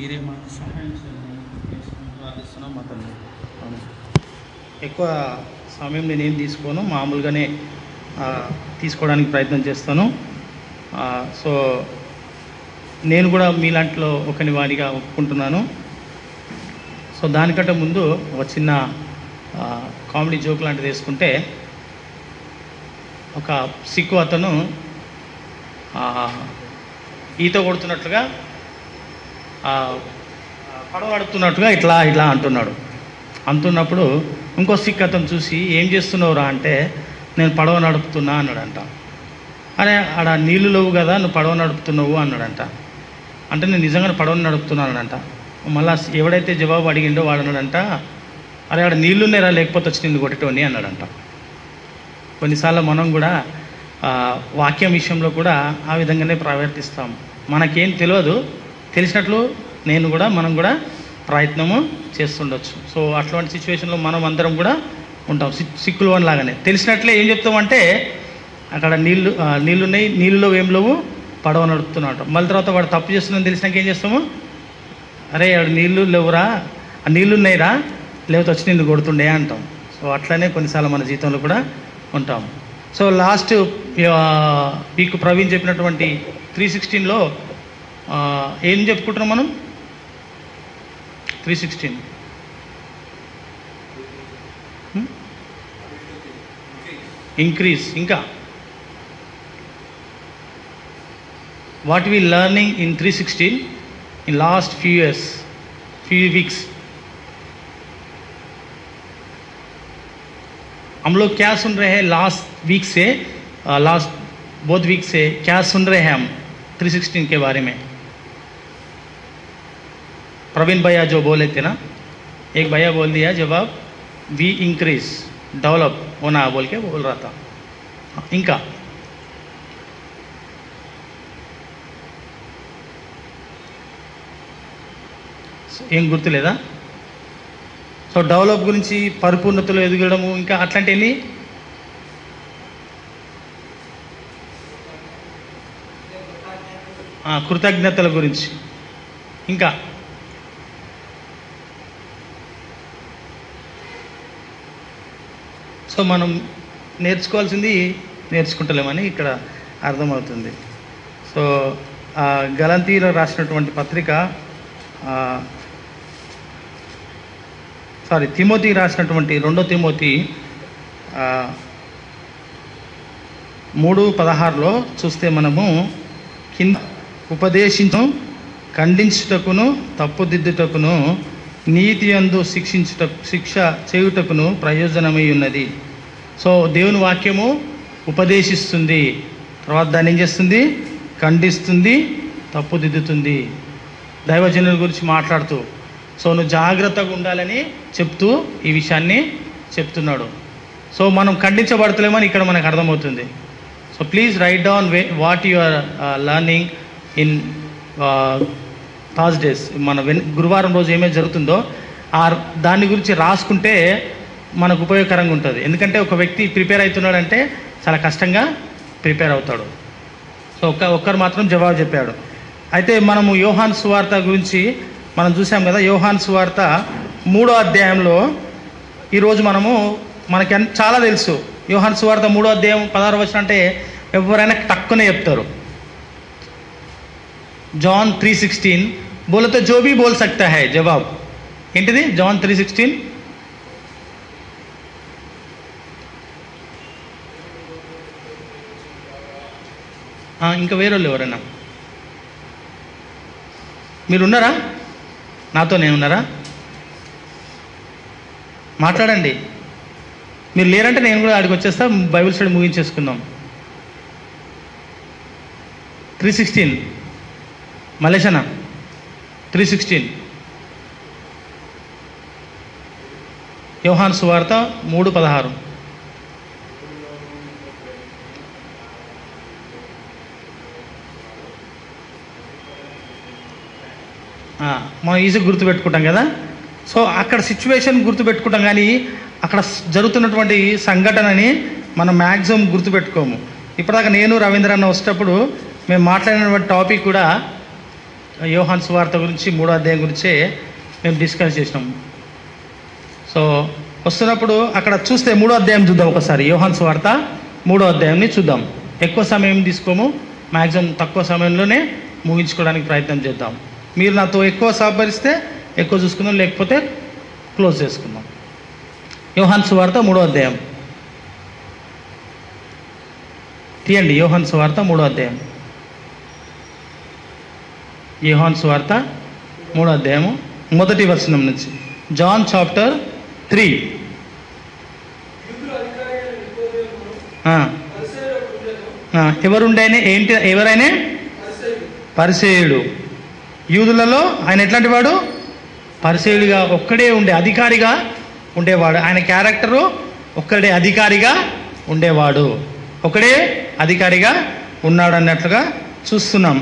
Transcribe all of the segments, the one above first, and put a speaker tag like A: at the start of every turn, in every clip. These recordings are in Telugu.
A: మీరే మాకు సహాయం చేయండి ప్రార్థిస్తున్నాం మా తండ్రి. ఎక్కువ సమయం నేనేం తీసుకోను, మామూలుగానే తీసుకోవడానికి ప్రయత్నం చేస్తాను. సో నేను కూడా మీలాంటిలో ఒకని వాడిగా ఒప్పుకుంటున్నాను. సో దానికంటే ముందు ఒక చిన్న కామెడీ జోక్ లాంటిది వేసుకుంటే, ఒక సిక్కు అతను ఈత కొడుతున్నట్లుగా పడవ నడుపుతున్నట్టుగా ఇట్లా ఇట్లా అంటున్నప్పుడు ఇంకో సిక్ అతను చూసి, ఏం చేస్తున్నావురా అంటే, నేను పడవ నడుపుతున్నా అన్నాడంట. అరే ఆడ నీళ్ళు లేవు కదా, నువ్వు పడవ నడుపుతున్నావు అన్నాడంట. అంటే నేను నిజంగానే పడవను నడుపుతున్నానంట. మళ్ళీ ఎవడైతే జవాబు అడిగిండో వాడు అన్నాడంట, అరే ఆడ నీళ్ళు ఉన్నారా, లేకపోతే వచ్చి నిన్ను కొట్టేటోని అన్నాడంట. కొన్నిసార్లు మనం కూడా వాక్యం విషయంలో కూడా ఆ విధంగానే ప్రవర్తిస్తాం. మనకేం తెలియదు, తెలిసినట్లు మనం కూడా ప్రయత్నము చేస్తుండొచ్చు. సో అట్లాంటి సిచ్యువేషన్లో మనం అందరం కూడా ఉంటాం, సిక్కులు అని లాగానే. తెలిసినట్లే ఏం చెప్తామంటే, అక్కడ నీళ్ళున్నాయి, నీళ్ళలో ఏం లేవు, పడవ నడుపుతున్నాడు. మళ్ళీ తర్వాత వాడు తప్పు చేస్తుందని తెలిసినాక ఏం చేస్తాము, అరే ఆడు నీళ్ళు లేవురా, ఆ నీళ్ళు ఉన్నాయిరా, లేకపోతే వచ్చి నిన్ను కొడుతుండే అంటాం. సో అట్లనే కొన్నిసార్లు మన జీవితంలో కూడా ఉంటాం. సో లాస్ట్ వీక్ ప్రవీణ్ చెప్పినటువంటి 3:16లో ఏం చెప్పుకుంటున్నాం మనం? 3:16 ఇంక్రీజ్. ఇంకా what we learning in 3:16 in last few weeks. हम लोग क्या सुन रहे हैं लास्ट वीक से, लास्ट बोथ वीक से क्या सुन रहे हैं हम 3:16 के बारे में? प्रवीण भैया जो बोले थे ना, एक भैया बोल दिया जवाब, वी इंक्रीज डेवलप होना बोल के बोल रहा था. इनका ఏం గుర్తులేదా? సో డెవలప్ గురించి, పరిపూర్ణతలో ఎదగడము, ఇంకా అట్లాంటివి కృతజ్ఞతల గురించి. ఇంకా సో మనం నేర్చుకోవాల్సింది నేర్చుకుంటలేమని ఇక్కడ అర్థమవుతుంది. సో గలంతీలో రాసినటువంటి పత్రిక, తిమోతి రాసినటువంటి 2 తిమోతి 3:16లో చూస్తే మనము కింద ఉపదేశించు, ఖండించుటకును, తప్పుదిద్దుటకును, నీతి యందు శిక్ష చేయుటకును ప్రయోజనమై ఉన్నది. సో దేవుని వాక్యము ఉపదేశిస్తుంది, తర్వాత దాన్ని ఏం చేస్తుంది, ఖండిస్తుంది, తప్పుదిద్దుతుంది. దైవజనుల గురించి మాట్లాడుతూ, సో నువ్వు జాగ్రత్తగా ఉండాలని చెప్తూ ఈ విషయాన్ని చెప్తున్నాడు. సో మనం ఖండించబడతలేమని ఇక్కడ మనకు అర్థమవుతుంది. So please write down what you are learning in Thursdays. మన గురువారం రోజు ఏమైతే జరుగుతుందో దాని గురించి రాసుకుంటే మనకు ఉపయోగకరంగా ఉంటుంది. ఎందుకంటే ఒక వ్యక్తి ప్రిపేర్ అవుతున్నాడంటే చాలా కష్టంగా ప్రిపేర్ అవుతాడు. సో ఒక్కరు మాత్రం జవాబు చెప్పాడు. అయితే మనము యోహాను సువార్త గురించి మనం చూసాం కదా. యోహాను సువార్త 3వ అధ్యాయంలో ఈరోజు మనకి చాలా తెలుసు. యోహాను సువార్త 3వ అధ్యాయం 16వ వచనం అంటే ఎవరైనా తక్కువనే చెప్తారు. జాన్ 3:16 बोले तो जो भी बोल सकता है जवाब ఏంటిది? జాన్ 3:16. ఇంకా వేరే వాళ్ళు ఎవరైనా మీరు ఉన్నారా? నాతో నేనున్నారా? మాట్లాడండి. మీరు లేరంటే నేను కూడా ఆడికి వచ్చేస్తా, బైబిల్ స్టడీ ముగించేసుకుందాం. 3:16 మలేషనా 3:16 యోహాను సువార్త 3:16. మనం ఈజీగా గుర్తుపెట్టుకుంటాం కదా. సో అక్కడ సిచ్యువేషన్ గుర్తుపెట్టుకుంటాం, కానీ అక్కడ జరుగుతున్నటువంటి సంఘటనని మనం మ్యాక్సిమం గుర్తుపెట్టుకోము. ఇప్పటిదాకా నేను రవీంద్ర అన్న వచ్చేటప్పుడు మేము మాట్లాడినటువంటి టాపిక్ కూడా యోహాను సువార్త గురించి 3వ అధ్యాయం గురించే మేము డిస్కస్ చేసినాం. సో వస్తున్నప్పుడు అక్కడ చూస్తే 3వ అధ్యాయం చూద్దాం ఒకసారి. యోహాను సువార్త 3వ అధ్యాయంని చూద్దాం. ఎక్కువ సమయం తీసుకోము, మ్యాక్సిమం తక్కువ సమయంలోనే ముగించుకోవడానికి ప్రయత్నం చేద్దాం. మీరు నాతో ఎక్కువ సహకరిస్తే ఎక్కువ చూసుకుందాం, లేకపోతే క్లోజ్ చేసుకుందాం. యోహాను సువార్త 3వ అధ్యాయం తీయండి. యోహాను సువార్త 3వ అధ్యాయం. యోహాను సువార్త 3వ అధ్యాయము 1వ వచనం నుంచి. John chapter 3. ఎవరుండేనే ఏంటి? ఎవరైనా పరిసేయుడు. యూదులలో ఆయన ఎట్లాంటి వాడు? పరిసేయుడిగా ఒక్కడే ఉండే, అధికారిగా ఉండేవాడు. ఆయన క్యారెక్టరు ఒక్కడే అధికారిగా ఉండేవాడు, ఒకడే అధికారిగా ఉన్నాడు అన్నట్లుగా చూస్తున్నాం.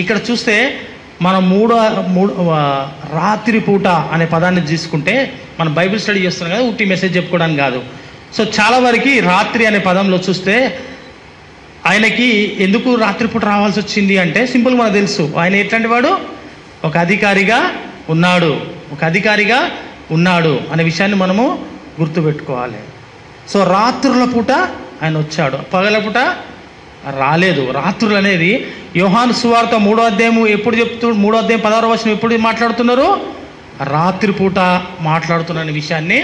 A: ఇక్కడ చూస్తే మనం రాత్రి పూట అనే పదాన్ని తీసుకుంటే, మనం బైబిల్ స్టడీ చేస్తున్నాం కదా, ఉట్టి మెసేజ్ చెప్పుకోవడానికి కాదు. సో చాలా వరకు రాత్రి అనే పదంలో చూస్తే ఆయనకి ఎందుకు రాత్రిపూట రావాల్సి వచ్చింది అంటే, సింపుల్ మనకు తెలుసు, ఆయన ఎట్లాంటి వాడు? ఒక అధికారిగా ఉన్నాడు అనే విషయాన్ని మనము గుర్తుపెట్టుకోవాలి. సో రాత్రుల పూట ఆయన వచ్చాడు, పగల పూట రాలేదు. రాత్రులు అనేది యోహాను సువార్త 3వ అధ్యాయము ఎప్పుడు 3వ అధ్యాయం 16వ వచనం ఎప్పుడు మాట్లాడుతున్నారు? రాత్రిపూట మాట్లాడుతున్న విషయాన్ని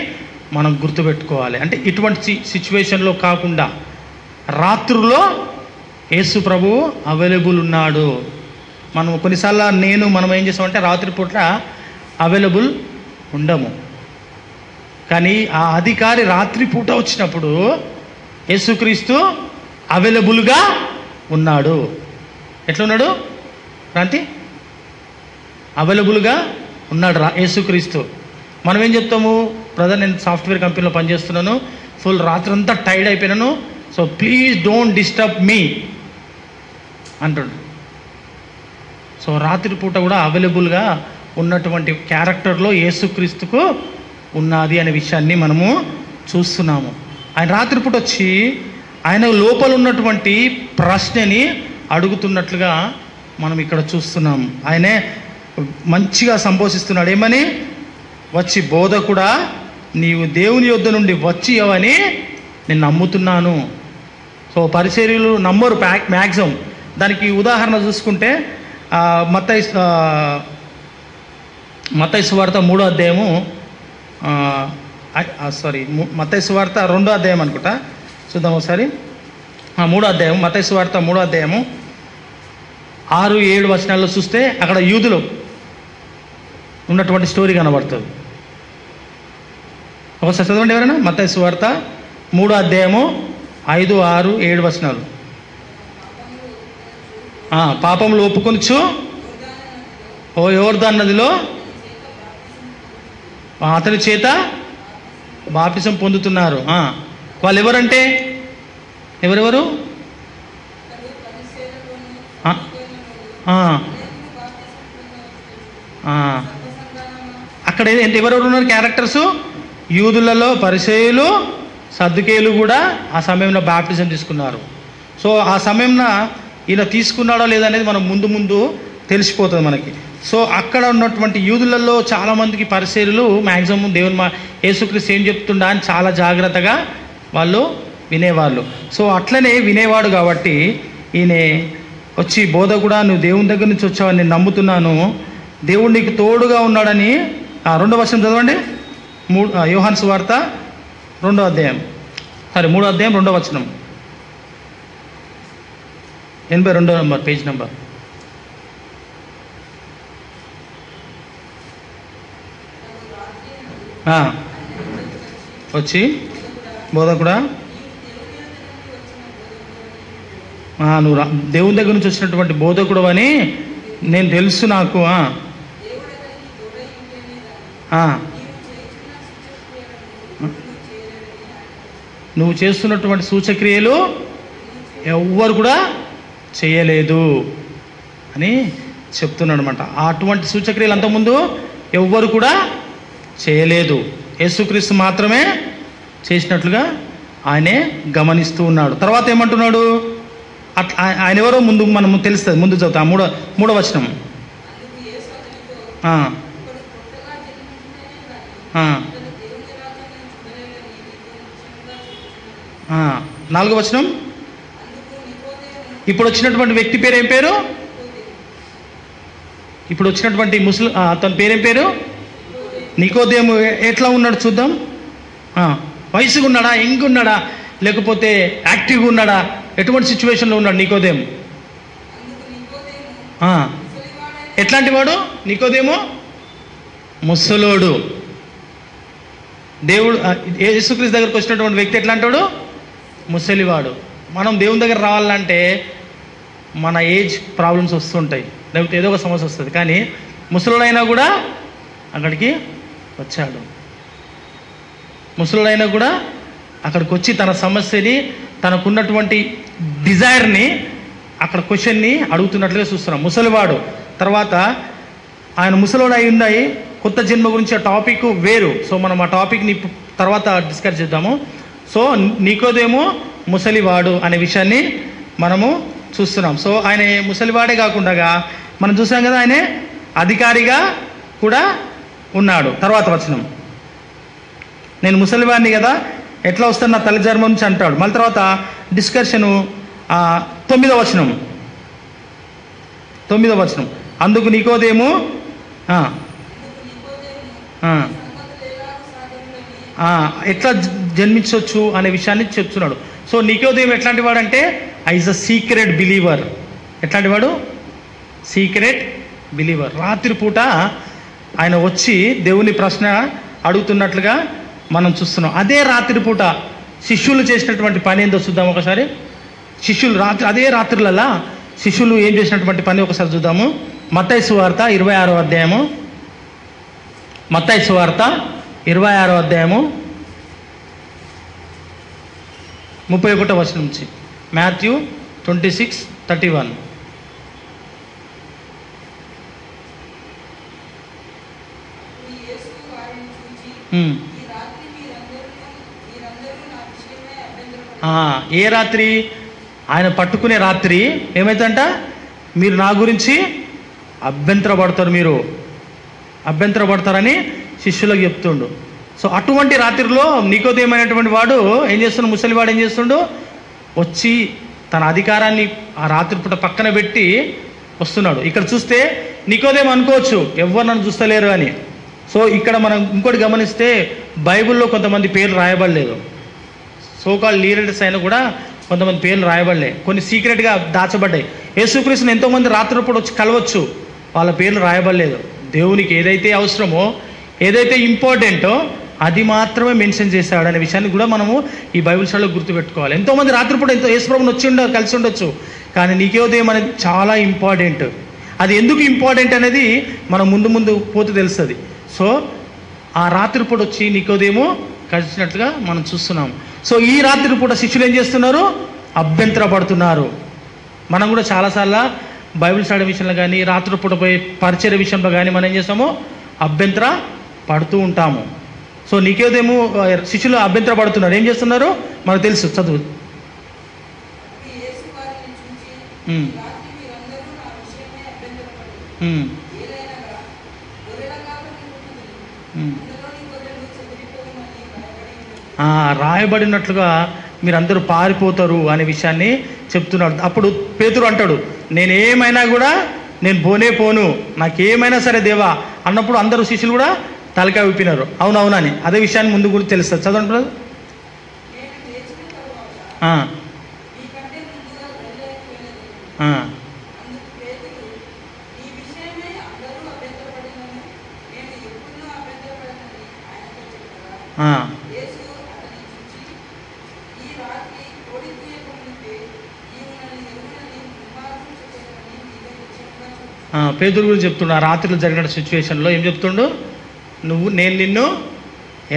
A: మనం గుర్తుపెట్టుకోవాలి. అంటే ఇటువంటి సిచ్యువేషన్లో కాకుండా రాత్రుల్లో యేసు ప్రభువు అవైలబుల్ ఉన్నాడు. మనం కొన్నిసార్లు మనం ఏం చేస్తామంటే రాత్రిపూట అవైలబుల్ ఉండము. కానీ ఆ అధికారి రాత్రిపూట వచ్చినప్పుడు యేసుక్రీస్తు అవైలబుల్గా ఉన్నాడు. ఎట్లున్నాడు? క్రాంతి అవైలబుల్గా ఉన్నాడు యేసుక్రీస్తు. మనం ఏం చెప్తాము? బ్రదర్, నేను సాఫ్ట్వేర్ కంపెనీలో పనిచేస్తున్నాను, ఫుల్ రాత్రంతా టైర్డ్ అయిపోయినాను, so please don't disturb me అంటాడు. సో రాత్రిపూట కూడా అవైలబుల్గా ఉన్నటువంటి క్యారెక్టర్లో యేసుక్రీస్తుకు ఉన్నది అనే విషయాన్ని మనము చూస్తున్నాము. ఆయన రాత్రిపూట వచ్చి ఆయన లోపల ఉన్నటువంటి ప్రశ్నని అడుగుతున్నట్లుగా మనం ఇక్కడ చూస్తున్నాం. ఆయనే మంచిగా సంబోధిస్తున్నాడు. ఏమని? వచ్చి, బోధకుడా, నీవు దేవుని యొద్ద నుండి వచ్చియవని నేను నమ్ముతున్నాను. సో పరిసర్యులు నమ్మరు మ్యాక్సిమం. దానికి ఉదాహరణ చూసుకుంటే మత్తయి సువార్త 3వ అధ్యాయము, మత్తయి సువార్త 2వ అధ్యాయం అనుకుంటా, చూద్దాం ఒకసారి. 3వ అధ్యాయం, మత్తయి సువార్త 3వ అధ్యాయము 6-7 వచనాల్లో చూస్తే అక్కడ యూదులు ఉన్నటువంటి స్టోరీ కనబడుతుంది. ఒకసారి చదవండి ఎవరైనా. మత్తయి సువార్త 3వ అధ్యాయము 5, 6, 7 వచనాలు. పాపములు ఒప్పుకొనుచు ఓ యోర్దాను నదిలో అతని చేత బాప్టిజం పొందుతున్నారు. వాళ్ళు ఎవరంటే ఎవరెవరు? అక్కడ ఎవరెవరు ఉన్నారు క్యారెక్టర్స్? యూదులలో పరిసయ్యులు, సద్దుకేయులు కూడా ఆ సమయంలో బాప్టిజం తీసుకున్నారు. సో ఆ సమయంలో ఈయన తీసుకున్నాడో లేదనేది మనం ముందు తెలిసిపోతుంది మనకి. సో అక్కడ ఉన్నటువంటి యూదులలో చాలామందికి పరిసయ్యులు మ్యాక్సిమం దేవుని యేసుక్రీస్తు ఏం చెప్తుండా అని చాలా జాగ్రత్తగా వాళ్ళు వినేవాళ్ళు. సో అట్లనే వినేవాడు కాబట్టి ఈయన వచ్చి, బోధకుడా, నువ్వు దేవుని దగ్గర నుంచి వచ్చావని నేను నమ్ముతున్నాను, దేవుడు నీకు తోడుగా ఉన్నాడని. 2వ వచనం చదవండి. యోహాను సువార్త 2వ అధ్యాయం, 3వ అధ్యాయం 2వ వచనం, 82వ నంబర్, పేజ్ నెంబర్. వచ్చి, బోధకుడా, నువ్వు దేవుని దగ్గర నుంచి వచ్చినటువంటి బోధకుడు అని నేను తెలుసు నాకు. నువ్వు చేస్తున్నటువంటి సూచక్రియలు ఎవ్వరు కూడా చేయలేదు అని చెప్తున్నాడు అనమాట. అటువంటి సూచక్రియలు అంతకుముందు ఎవ్వరు కూడా చేయలేదు. యేసుక్రీస్తు మాత్రమే చేసినట్లుగా ఆయనే గమనిస్తూ ఉన్నాడు. తర్వాత ఏమంటున్నాడు? అట్లా ఆయన ఎవరో ముందు మనం తెలుస్తుంది. ముందు చదువుతాం మూడో వచనం. ఆ, ఆ, ఆ, 4వ వచనం. ఇప్పుడు వచ్చినటువంటి వ్యక్తి పేరు ఏం పేరు? ఇప్పుడు వచ్చినటువంటి అతని పేరేం పేరు? నికోదేము. ఎట్లా ఉన్నాడు చూద్దాం. వయసుగా ఉన్నాడా, యంగ్ ఉన్నాడా, లేకపోతే యాక్టివ్గా ఉన్నాడా, ఎటువంటి సిచ్యువేషన్లో ఉన్నాడు నికోదేము? ఎట్లాంటి వాడు నికోదేము? ముసలోడు. దేవుడు యేసుక్రీస్తు దగ్గరకు వచ్చినటువంటి వ్యక్తి ఎట్లాంటాడు? ముసలివాడు. మనం దేవుని దగ్గర రావాలంటే మన ఏజ్ ప్రాబ్లమ్స్ వస్తుంటాయి, లేకపోతే ఏదో ఒక సమస్య వస్తుంది. కానీ ముసలుడైనా కూడా అక్కడికి వచ్చాడు. ముసలుడైనా కూడా అక్కడికి వచ్చి తన సమస్యని, తనకున్నటువంటి డిజైర్ని, అక్కడ క్వశ్చన్ని అడుగుతున్నట్లుగా చూస్తున్నాం. ముసలివాడు. తర్వాత ఆయన ముసలోడు అయి ఉన్నాయి. కొత్త జన్మ గురించి ఆ టాపిక్ వేరు. సో మనం ఆ టాపిక్ని తర్వాత డిస్కస్ చేద్దాము. సో నికోదేము ముసలివాడు అనే విషయాన్ని మనము చూస్తున్నాం. సో ఆయన ముసలివాడే కాకుండా మనం చూసాం కదా, ఆయన అధికారిగా కూడా ఉన్నాడు. తర్వాత వచనం, నేను ముసలివాడిని కదా, ఎట్లా వస్తాను నా తల్లి జన్మ నుంచి అంటాడు. మళ్ళీ తర్వాత డిస్కషను 9వ వచనం. అందుకు నికోదేము ఎట్లా జన్మించవచ్చు అనే విషయాన్ని చెప్తున్నాడు. సో నికోదేము ఎట్లాంటి వాడు అంటే ఈజ్ అ సీక్రెట్ బిలీవర్. ఎట్లాంటి వాడు? Secret believer. రాత్రిపూట ఆయన వచ్చి దేవుని ప్రశ్న అడుగుతున్నట్లుగా మనం చూస్తున్నాం. అదే రాత్రిపూట శిష్యులు చేసినటువంటి పని ఏందో చూద్దాం ఒకసారి. శిష్యులు అదే రాత్రులలో శిష్యులు ఏం చేసినటువంటి పని ఒకసారి చూద్దాము. మత్తయి సువార్త 26వ అధ్యాయము. మత్తయి సువార్త 26వ అధ్యాయము 31వ వచనం నుంచి. మాథ్యూ 26:31. ఏ రాత్రి? ఆయన పట్టుకునే రాత్రి ఏమైందంట? మీరు నా గురించి అభ్యంతరపడతారని శిష్యులకు చెప్తుండు. సో అటువంటి రాత్రిలో నికోదేమైనటువంటి వాడు ఏం చేస్తుండు? ముసలివాడు ఏం చేస్తుండు? వచ్చి తన అధికారాన్ని ఆ రాత్రిపూట పక్కన పెట్టి వస్తున్నాడు. ఇక్కడ చూస్తే నికోదేము అనుకోవచ్చు ఎవరు నన్ను చూస్తలేరు అని. సో ఇక్కడ మనం ఇంకోటి గమనిస్తే బైబిల్లో కొంతమంది పేర్లు రాయబడలేదు. సోకాల్ లీడర్స్ అయినా కూడా కొంతమంది పేర్లు రాయబడలే, కొన్ని సీక్రెట్గా దాచబడ్డాయి. యేసుక్రీస్తుని ఎంతోమంది రాత్రిపూట వచ్చి కలవచ్చు, వాళ్ళ పేర్లు రాయబడలేదు. దేవునికి ఏదైతే అవసరమో, ఏదైతే ఇంపార్టెంటో అది మాత్రమే మెన్షన్ చేశాడు అనే విషయాన్ని కూడా మనము ఈ బైబిల్ స్టడీలో గుర్తుపెట్టుకోవాలి. ఎంతోమంది రాత్రిపూట యేసుప్రభుని వచ్చి కలిసి ఉండొచ్చు, కానీ నికోదేము అనేది చాలా ఇంపార్టెంట్. అది ఎందుకు ఇంపార్టెంట్ అనేది మనం ముందు పోతే తెలుస్తుంది. సో ఆ రాత్రిపూట వచ్చి నికోదేము కలిసినట్లుగా మనం చూస్తున్నాం. సో ఈ రాత్రిపూట శిష్యులు ఏం చేస్తున్నారు? అభ్యంతరపడుతున్నారు. మనం కూడా చాలాసార్లు బైబిల్ స్టడీ విషయంలో కానీ, రాత్రిపూట పోయి పరిచర్య విషయంలో కానీ మనం ఏం చేస్తాము? అభ్యంతర పడుతూ ఉంటాము. సో నికోదేము శిష్యులు అభ్యంతరపడుతున్నారు. ఏం చేస్తున్నారు? మనకు తెలుసు, చదువు. రాయబడినట్లుగా మీరందరూ పారిపోతారు అనే విషయాన్ని చెప్తున్నాడు. అప్పుడు పేతురు అంటాడు, నేనేమైనా కూడా నేను పోను, నాకేమైనా సరే దేవా అన్నప్పుడు అందరూ శిష్యులు కూడా తలకాయ ఊపినారు, అవునవునని. అదే విషయాన్ని ముందు గురించి తెలుస్తుంది. చదవండి బ్రదర్. పేతురు గురించి చెప్తుండు. ఆ రాత్రిలో జరిగిన సిచ్యువేషన్లో ఏం చెప్తుండు? నేను నిన్ను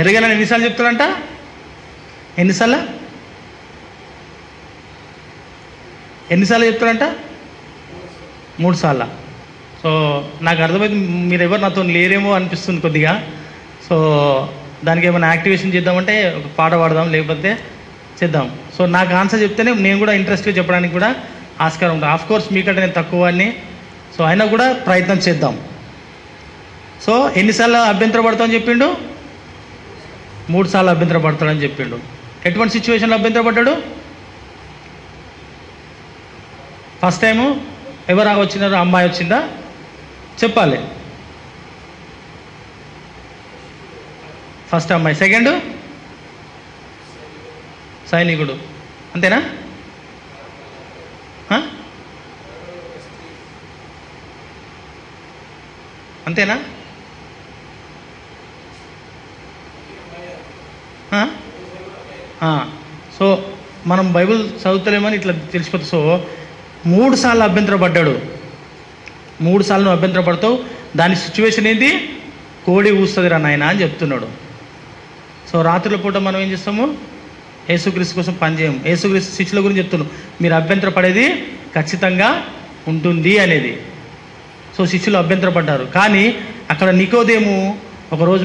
A: ఎరగనని ఎన్నిసార్లు చెప్తాడంట? ఎన్నిసార్లు చెప్తాడంట? 3 సార్లు. సో నాకు అర్థమైంది మీరు ఎవరు నాతో లేరేమో అనిపిస్తుంది కొద్దిగా. సో దానికి ఏమైనా యాక్టివేషన్ చేద్దామంటే ఒక పాట పాడదాం, లేకపోతే చేద్దాం. సో నాకు ఆన్సర్ చెప్తేనే నేను కూడా ఇంట్రెస్ట్గా చెప్పడానికి కూడా ఆస్కారం ఉంటుంది. ఆఫ్ కోర్స్ మీకంటే నేను తక్కువ అని, సో అయినా కూడా ప్రయత్నం చేద్దాం. సో ఎన్నిసార్లు అభ్యంతరపడతామని చెప్పిండు? 3 సార్లు అభ్యంతరపడతాడని చెప్పిండు. ఎటువంటి సిచ్యువేషన్లో అభ్యంతరపడ్డాడు? ఫస్ట్ టైము ఎవరు వచ్చినారు? అమ్మాయి వచ్చిందా? చెప్పాలి. ఫస్ట్ అమ్మాయి, సెకండ్ సైనికుడు, అంతేనా? అంతేనా? సో మనం బైబిల్ చదువుతలేమని ఇట్లా తెలిసిపోతుంది. సో 3 సార్లు అభ్యంతరపడ్డాడు. 3 సార్లు నువ్వు అభ్యంతరపడతావు, దాని సిచ్యువేషన్ ఏంటి? కోడి ఊస్తుంది రా నాయన అని చెప్తున్నాడు. సో రాత్రుల పూట మనం ఏం చేస్తాము? యేసుక్రీస్తు కోసం పనిచేయము. యేసుక్రీస్తు శిష్యుల గురించి చెప్తున్నాం, మీరు అభ్యంతరపడేది ఖచ్చితంగా ఉంటుంది అనేది. సో శిష్యులు అభ్యంతరపడ్డారు. కానీ అక్కడ నికోదేము ఒకరోజు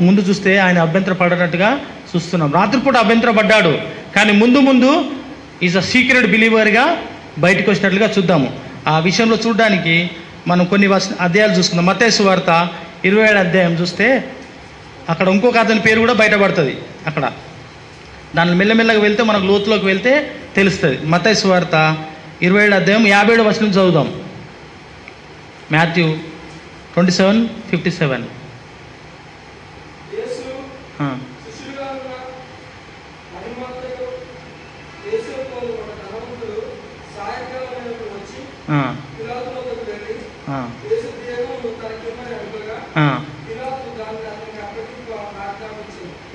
A: ముందు చూస్తే ఆయన అభ్యంతరపడినట్టుగా చూస్తున్నాం. రాత్రిపూట అభ్యంతరపడ్డాడు, కానీ ముందు ఈజ్ అ సీక్రెట్ బిలీవర్గా బయటకు వచ్చినట్లుగా చూద్దాము. ఆ విషయంలో చూడడానికి మనం కొన్ని అధ్యాయాలు చూసుకుందాం. మత్తయి సువార్త 27 అధ్యాయం చూస్తే అక్కడ ఇంకొక అతని పేరు కూడా బయటపడుతుంది. అక్కడ దాన్ని మెల్లమెల్లగా వెళ్తే మనకు లోతులోకి వెళ్తే తెలుస్తుంది. మత్తయి సువార్త 27 అధ్యాయం 57 వచనం చదువుదాం. మాథ్యూ 27:57.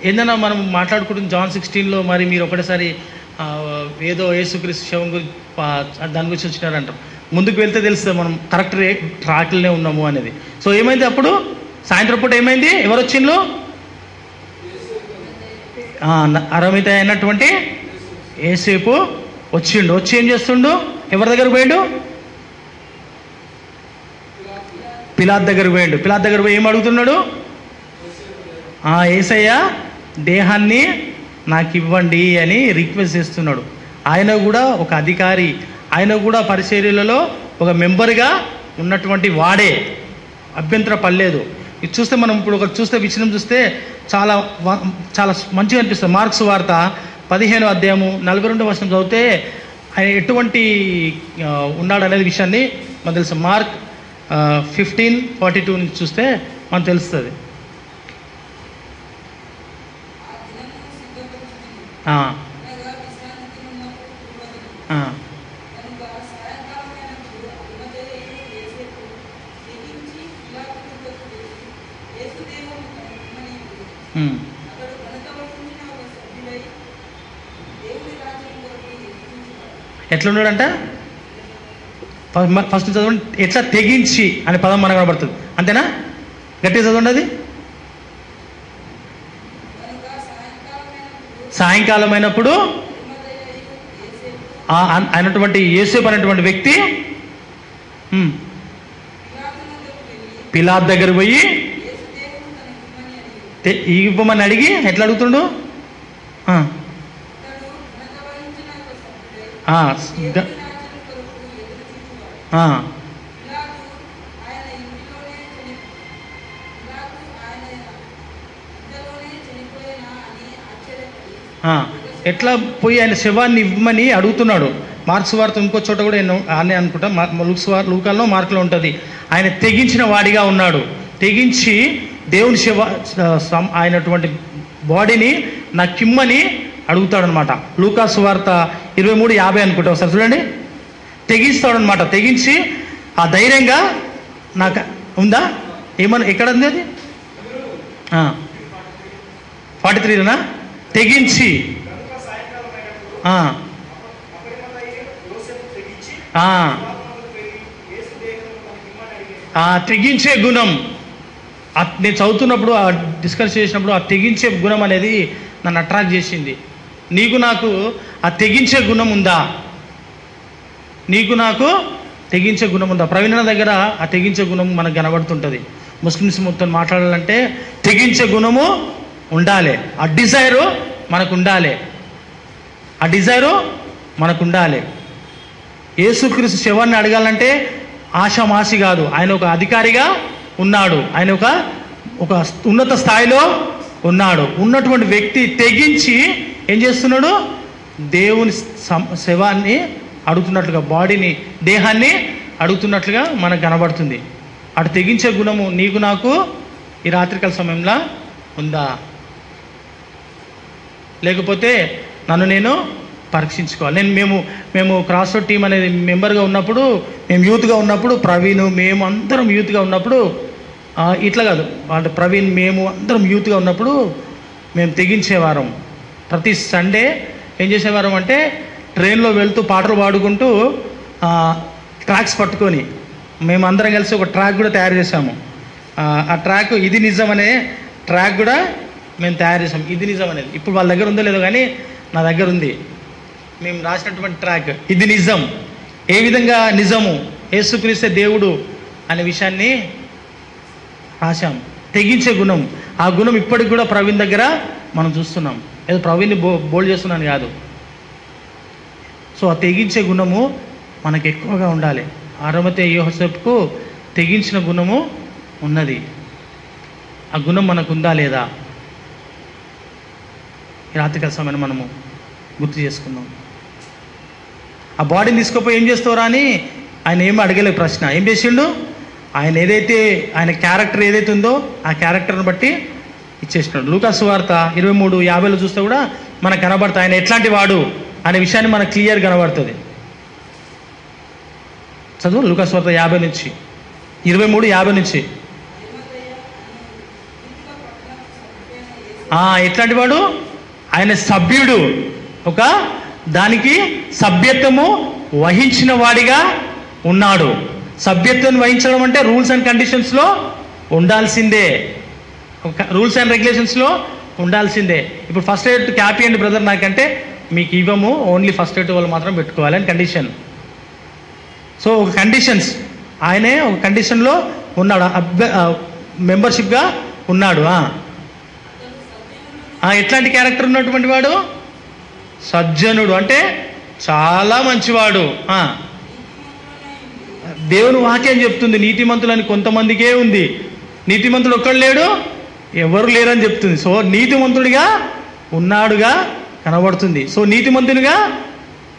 A: ఏదైనా మనం మాట్లాడుకుంటుంది జాన్ 16లో, మరి మీరు ఒకటేసారి ఏదో యేసుక్రీస్తు శవం గురించి దాని గురించి వచ్చినారంటాం. ముందుకు వెళ్తే తెలుస్తుంది మనం కరెక్ట్ ట్రాక్లోనే ఉన్నాము అనేది. సో ఏమైంది అప్పుడు? సాయంత్రం పూట ఏమైంది? ఎవరు వచ్చిండ్రు? అరమిత అయినటువంటి యేసేపు వచ్చిండు. వచ్చి ఏం చేస్తుండు? ఎవరి దగ్గర పోయిండు? పిలాతు దగ్గర పోయిండు. పిలాతు దగ్గర పోయి ఏం అడుగుతున్నాడు? యేసయ్య దేహాన్ని నాకు ఇవ్వండి అని రిక్వెస్ట్ చేస్తున్నాడు. ఆయన కూడా ఒక అధికారి, ఆయన కూడా పరిచర్యలలో ఒక మెంబర్గా ఉన్నటువంటి వాడే, అభ్యంతర పడలేదు. ఇది చూస్తే మనం ఇప్పుడు ఒక చూస్తే విషయం చూస్తే చాలా చాలా మంచిగా అనిపిస్తుంది. మార్క్స్ వార్త 15వ అధ్యాయము 42వ వచనం చదివితే ఆయన ఎటువంటి ఉన్నాడు అనేది విషయాన్ని మనకు తెలుసు. మార్క్ 15:42 నుంచి చూస్తే మనకు తెలుస్తుంది. ఎట్లున్నాడంట? ఫస్ట్ చదవండి. ఎట్లా తెగించి అనే పదం మనకు కనబడుతుంది, అంతేనా? గట్టిగా చదవండి. అది సాయంకాలం అయినప్పుడు అయినటువంటి యేసేపు అనేటువంటి వ్యక్తి పిలాతు దగ్గర పోయి ఇవ్వమని అడిగి ఎట్లా అడుగుతుండు? ఎట్లా పోయి ఆయన శవాన్ని ఇవ్వమని అడుగుతున్నాడు. మార్క్స్ వార్త ఇంకో చోట కూడా అని అనుకుంటా, లూకాలో మార్కులో ఉంటుంది. ఆయన తెగించిన వాడిగా ఉన్నాడు. తెగించి దేవుని ఆయనటువంటి బాడీని నాకిమ్మని అడుగుతాడనమాట. లూకాసు వార్త 23:50 అనుకుంటా, ఒకసారి చూడండి. తెగిస్తాడనమాట. తెగించి ఆ ధైర్యంగా నాకు ఉందా ఏమన్నా ఎక్కడ ఉంది అది? 43లోనా? తెగించి తెగించే గుణం. నేను చదువుతున్నప్పుడు డిస్కస్ చేసినప్పుడు ఆ తెగించే గుణం అనేది నన్ను అట్రాక్ట్ చేసింది. నీకు నాకు ఆ తెగించే గుణం ఉందా? నీకు నాకు తెగించే గుణం ఉందా? ప్రవీణ దగ్గర ఆ తెగించే గుణం మనకు కనబడుతుంటుంది. ముస్లిమ్స్ మొత్తం మాట్లాడాలంటే తెగించే గుణము ఉండాలి. ఆ డిజైరు మనకు ఉండాలి. ఆ డిజైరు మనకు ఉండాలి. యేసుక్రీస్తు శవాన్ని అడగాలంటే ఆషామాషి కాదు. ఆయన ఒక అధికారిగా ఉన్నాడు. ఆయన ఒక ఉన్నత స్థాయిలో ఉన్నాడు. ఉన్నటువంటి వ్యక్తి తెగించి ఏం చేస్తున్నాడు? దేవుని శవాన్ని అడుగుతున్నట్లుగా, బాడీని, దేహాన్ని అడుగుతున్నట్లుగా మనకు కనబడుతుంది. అటు తెగించే గుణము నీకు నాకు ఈ రాత్రికాల సమయంలో ఉందా? లేకపోతే నన్ను నేను పరీక్షించుకోవాలి. మేము క్రాస్ రోడ్ టీం అనేది మెంబర్గా ఉన్నప్పుడు, మేము యూత్గా ఉన్నప్పుడు, ప్రవీణ్ మేము అందరం యూత్గా ఉన్నప్పుడు, ఇట్లా కాదు అంటే ప్రవీణ్ మేము అందరం యూత్గా ఉన్నప్పుడు మేము తెగించేవారం. ప్రతి సండే ఏం చేసేవారం అంటే ట్రైన్లో వెళ్తూ పాటలు పాడుకుంటూ ట్రాక్స్ పట్టుకొని మేము అందరం కలిసి ఒక ట్రాక్ కూడా తయారు చేసాము. ఆ ట్రాక్ ఇది నిజం అనే ట్రాక్ కూడా మేము తయారు చేసాము. ఇది నిజం అనేది ఇప్పుడు వాళ్ళ దగ్గర ఉందో లేదో కానీ నా దగ్గర ఉంది. మేము రాసినటువంటి ట్రాక్ ఇది నిజం. ఏ విధంగా నిజము? యేసుక్రీస్తే దేవుడు అనే విషయాన్ని రాశాం. తెగించే గుణం, ఆ గుణం ఇప్పటికి కూడా ప్రవీణ్ దగ్గర మనం చూస్తున్నాం. ఏదో ప్రవీణ్ని బోల్డ్ చేస్తున్నాను కాదు. సో ఆ తెగించే గుణము మనకు ఎక్కువగా ఉండాలి. అరిమతయి యోసేపుకు తెగించిన గుణము ఉన్నది. ఆ గుణం మనకు ఉందా లేదా? ఈ రాత్రికాల సమయాన్ని మనము గుర్తు చేసుకుందాం. ఆ బాడీని తీసుకుపోయి ఏం చేస్తారా అని ఆయన ఏమీ అడగలే ప్రశ్న. ఏం చేసిండు? ఆయన క్యారెక్టర్ ఏదైతే ఉందో ఆ క్యారెక్టర్ని బట్టి ఇచ్చేసినాడు. లూకాసు వార్త 23:50 చూస్తే కూడా మనకు కనబడుతుంది ఆయన ఎట్లాంటి వాడు అనే విషయాన్ని మనకు క్లియర్ కనబడుతుంది. చదువు లూకాసు వార్త 50 నుంచి 23:50 నుంచి. ఎట్లాంటి వాడు? ఆయన సభ్యుడు, ఒక దానికి సభ్యత్వము వహించిన వాడిగా ఉన్నాడు. సభ్యత్వం వహించడం అంటే రూల్స్ అండ్ కండిషన్స్లో ఉండాల్సిందే, రూల్స్ అండ్ రెగ్యులేషన్స్లో ఉండాల్సిందే. ఇప్పుడు ఫస్ట్ ఎయిడ్ క్యాపీ అండి బ్రదర్ నాకంటే మీకు ఇవ్వము, ఓన్లీ ఫస్ట్ ఎయిడ్ వాళ్ళు మాత్రం పెట్టుకోవాలి అని కండిషన్. సో ఒక కండిషన్స్, ఆయనే ఒక కండిషన్లో ఉన్నాడు, మెంబర్షిప్గా ఉన్నాడు. ఎట్లాంటి క్యారెక్టర్ ఉన్నటువంటి వాడు? సజ్జనుడు అంటే చాలా మంచివాడు. దేవుని వాక్యం చెప్తుంది నీతిమంతులని కొంతమందికే ఉంది, నీతిమంతుడు ఒక్కడు లేడు, ఎవరు లేరని చెప్తుంది. సో నీతిమంతుడిగా ఉన్నాడుగా కనబడుతుంది. సో నీతిమంతునిగా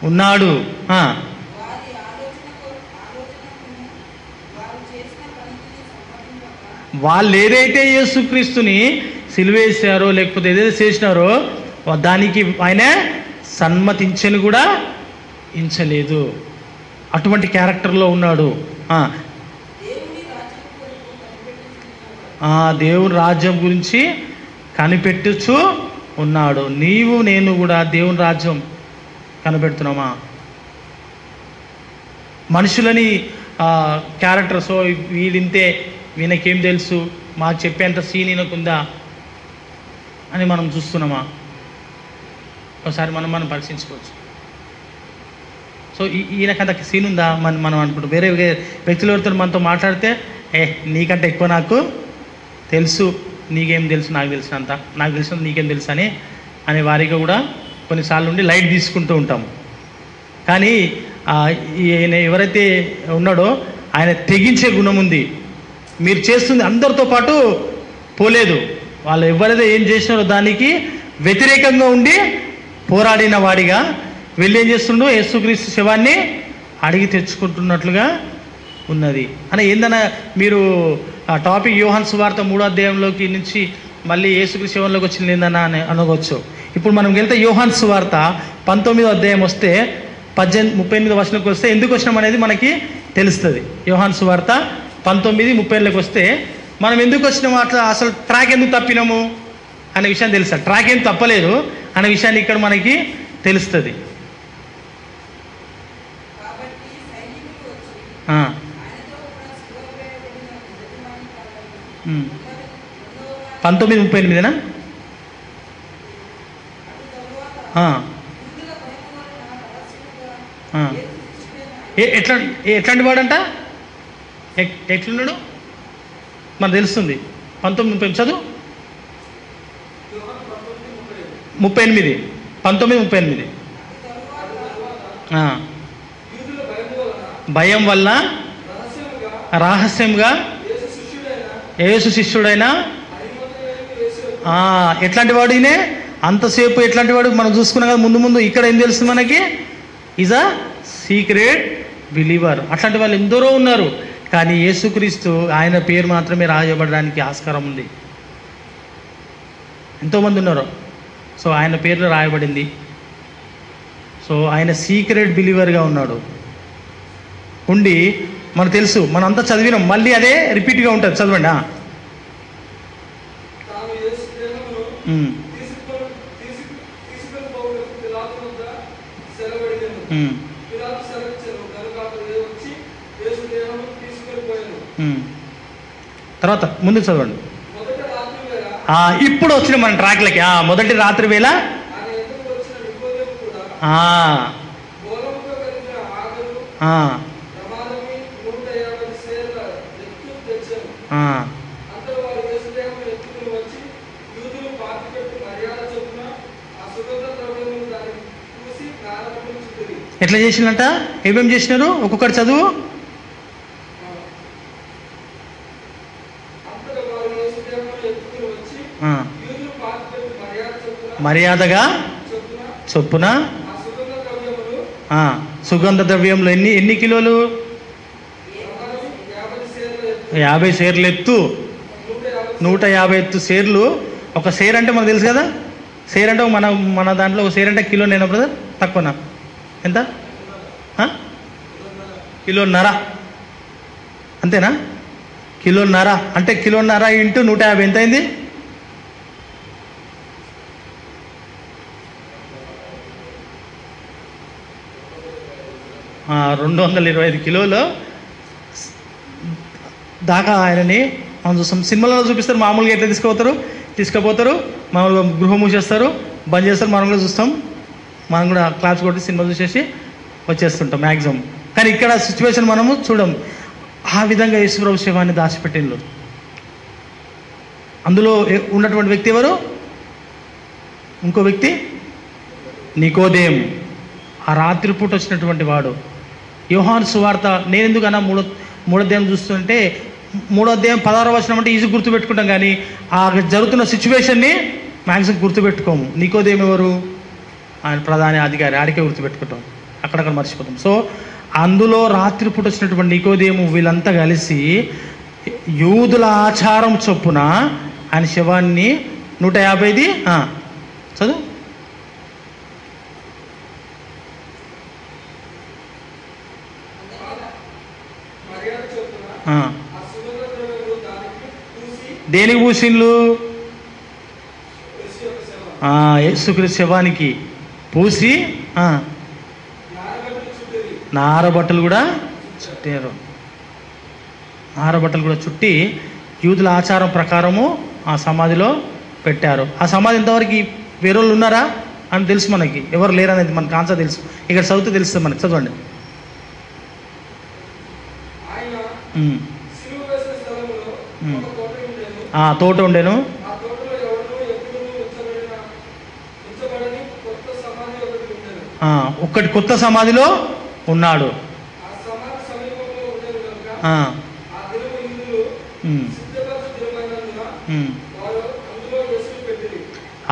A: ఉన్నాడు. వాళ్ళు ఏదైతే యేసుక్రీస్తుని సిలువేశారో లేకపోతే ఏదైతే చేసినారో దానికి ఆయన సమ్మతించని కూడా ఇంచలేదు. అటువంటి క్యారెక్టర్లో ఉన్నాడు. దేవుని రాజ్యం గురించి కనిపెట్టుచు ఉన్నాడు. నీవు నేను కూడా దేవుని రాజ్యం కనిపెడుతున్నామా? మనుషులని క్యారెక్టర్, సో వీడింతే, వీళ్ళకేం తెలుసు, మాకు చెప్పేంత సీన్ ఈయనకుందా అని మనం చూస్తున్నామా? ఒకసారి మనం పరీక్షించుకోవచ్చు. సో ఈయనకంత సీన్ ఉందా మనం అనుకుంటాం. వేరే వ్యక్తులు ఎవరితో మనతో మాట్లాడితే నీకంటే ఎక్కువ నాకు తెలుసు, నీకేం తెలుసు, నాకు తెలిసినంత, నాకు తెలిసినంత నీకేం తెలుసు అనే వారిగా కూడా కొన్నిసార్లు ఉండి లైట్ తీసుకుంటూ ఉంటాము. కానీ ఈయన ఎవరైతే ఉన్నాడో ఆయన తెగించే గుణం ఉంది. మీరు చేస్తుంది అందరితో పాటు పోలేదు, వాళ్ళు ఎవరైతే ఏం చేసినారో దానికి వ్యతిరేకంగా ఉండి పోరాడిన వాడిగా వెళ్ళి ఏం చేస్తుండో యేసుక్రీస్తు శవాన్ని అడిగి తెచ్చుకుంటున్నట్లుగా ఉన్నది. అని ఏందన్నా మీరు ఆ టాపిక్ యోహాను సువార్త 3వ అధ్యాయంలోకి నుంచి మళ్ళీ యేసుక్రీస్తు శవంలోకి వచ్చింది ఏందన్నా అని అనవచ్చు. ఇప్పుడు మనం వెళ్తే యోహాను సువార్త 19వ అధ్యాయం వస్తే 38 వచనంకి వస్తే ఎందుకు వచ్చినాం అనేది మనకి తెలుస్తుంది. యోహాను సువార్త 19:30 వస్తే మనం ఎందుకు వచ్చినాము, అట్లా అసలు ట్రాక్ ఎందుకు తప్పినాము అనే విషయాన్ని తెలుస్తుంది. ట్రాక్ ఏం తప్పలేదు అనే విషయాన్ని ఇక్కడ మనకి తెలుస్తుంది. 19:38 ఎట్లాంటి వాడంట, ఎట్లున్నాడు మనకు తెలుస్తుంది. 19:30 చదువు. 38, 19:38. భయం వల్ల రహస్యంగా యేసు శిష్యుడైన ఎట్లాంటి వాడు ఈయనే? అంతసేపు ఎట్లాంటి వాడు మనం చూసుకున్నాం కదా ముందు ముందు. ఇక్కడ ఏం తెలుస్తుంది మనకి? Is a secret believer. అట్లాంటి వాళ్ళు ఎందరో ఉన్నారు, కానీ యేసుక్రీస్తు ఆయన పేరు మాత్రమే రాయబడడానికి ఆస్కారం ఉంది. ఎంతోమంది ఉన్నారు. సో ఆయన పేర్లు రాయబడింది. సో ఆయన సీక్రెట్ బిలీవర్గా ఉన్నాడు. ఉండి మనకు తెలుసు, మనం అంతా చదివినాం, మళ్ళీ అదే రిపీట్గా ఉంటుంది. చదవండి. తర్వాత ముందుకు చదవండి. ఇప్పుడు వచ్చిన మన ట్రాక్లకి మొదటి రాత్రి వేళ ఎట్లా చేసిందంట? ఏమేమి చేసినారు? ఒక్కొక్కటి చదువు. మర్యాదగా చొప్పున సుగంధ ద్రవ్యంలో ఎన్ని కిలోలు? 50 సేర్లు ఎత్తు. 150 ఎత్తు సేర్లు. ఒక సేర్ అంటే మనకు తెలుసు కదా. సేర్ అంటే మన దాంట్లో ఒక సేర్ అంటే కిలో నేనా బ్రదర్? తక్కువనా? ఎంత? 1.5 కిలోలు. అంతేనా? 1.5 కిలోలు అంటే 1.5 కిలోలు ఇంటూ 150 ఎంత అయింది? 225 కిలోలు దాకా ఆయనని మనం చూస్తాం. సినిమాలో చూపిస్తారు, మామూలుగా ఎట్లా తీసుకుపోతారు, మామూలుగా గృహం మూసేస్తారు, బంద్ చేస్తారు. మనం కూడా చూస్తాం, మనం కూడా క్లాస్ కొట్టి సినిమా చూసేసి వచ్చేస్తుంటాం మ్యాక్సిమం. కానీ ఇక్కడ సిచ్యువేషన్ మనము చూడం. ఆ విధంగా యేసుప్రభు శవాన్ని దాచిపెట్టిండ్రు. అందులో ఉన్నటువంటి వ్యక్తి ఎవరు? ఇంకో వ్యక్తి నికోదేము. ఆ రాత్రిపూట వచ్చినటువంటి వాడు. యోహాను సువార్త నేను ఎందుకన్నా మూడో అధ్యాయం చూస్తుంటే 3వ అధ్యాయం 16వ వచనం అంటే ఈజీ గుర్తుపెట్టుకుంటాం, కానీ ఆ జరుగుతున్న సిచ్యువేషన్ని మ్యాక్సిమం గుర్తుపెట్టుకోము. నికోదేము ఎవరు? ఆయన ప్రధాన అధికారి. ఆడికే గుర్తుపెట్టుకుంటాం, అక్కడక్కడ మర్చిపోతాం. సో అందులో రాత్రిపూట వచ్చినటువంటి నికోదేము వీళ్ళంతా కలిసి యూదుల ఆచారం చొప్పున ఆయన శవాన్ని 150 చదువు. దేనికి పూసిండ్లు? యేసుక్రీస్తు శవానికి పూసి నారబట్టలు కూడా చుట్టారు. నారబట్టలు కూడా చుట్టి యూదుల ఆచారం ప్రకారము ఆ సమాధిలో పెట్టారు. ఆ సమాధి ఇంతవరకు వేరే వాళ్ళు ఉన్నారా అని తెలుసు మనకి, ఎవరు లేరనేది మనకు ఆన్సర్ తెలుసు. ఇక్కడ చదివితే తెలుస్తుంది మనకి. చదవండి. తోట ఉండేను. ఒక్కటి కొత్త సమాధిలో ఉన్నాడు.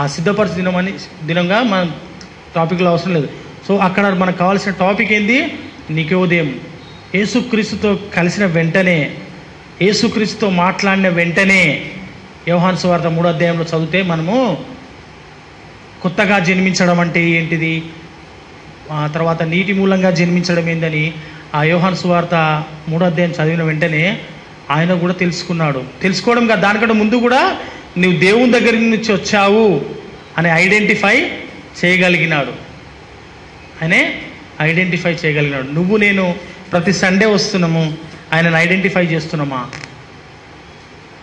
A: ఆ సిద్ధపరచు దినంగా మన టాపిక్లో అవసరం లేదు. సో అక్కడ మనకు కావాల్సిన టాపిక్ ఏంది? నికోదేము. యేసుక్రీస్తుతో కలిసిన వెంటనే, యేసుక్రీస్తుతో మాట్లాడిన వెంటనే యోహాను సువార్త 3వ అధ్యాయంలో చదివితే మనము కొత్తగా జన్మించడం అంటే ఏంటిది, ఆ తర్వాత నీటి మూలంగా జన్మించడం ఏందని ఆ యోహాను సువార్త 3వ అధ్యాయం చదివిన వెంటనే ఆయన కూడా తెలుసుకున్నాడు. తెలుసుకోవడం కాదు, దానికంటే ముందు కూడా నువ్వు దేవుని దగ్గర నుంచి వచ్చావు అని ఐడెంటిఫై చేయగలిగినాడు. నువ్వు నేను ప్రతి సండే వస్తున్నాము, ఆయనను ఐడెంటిఫై చేస్తున్నామా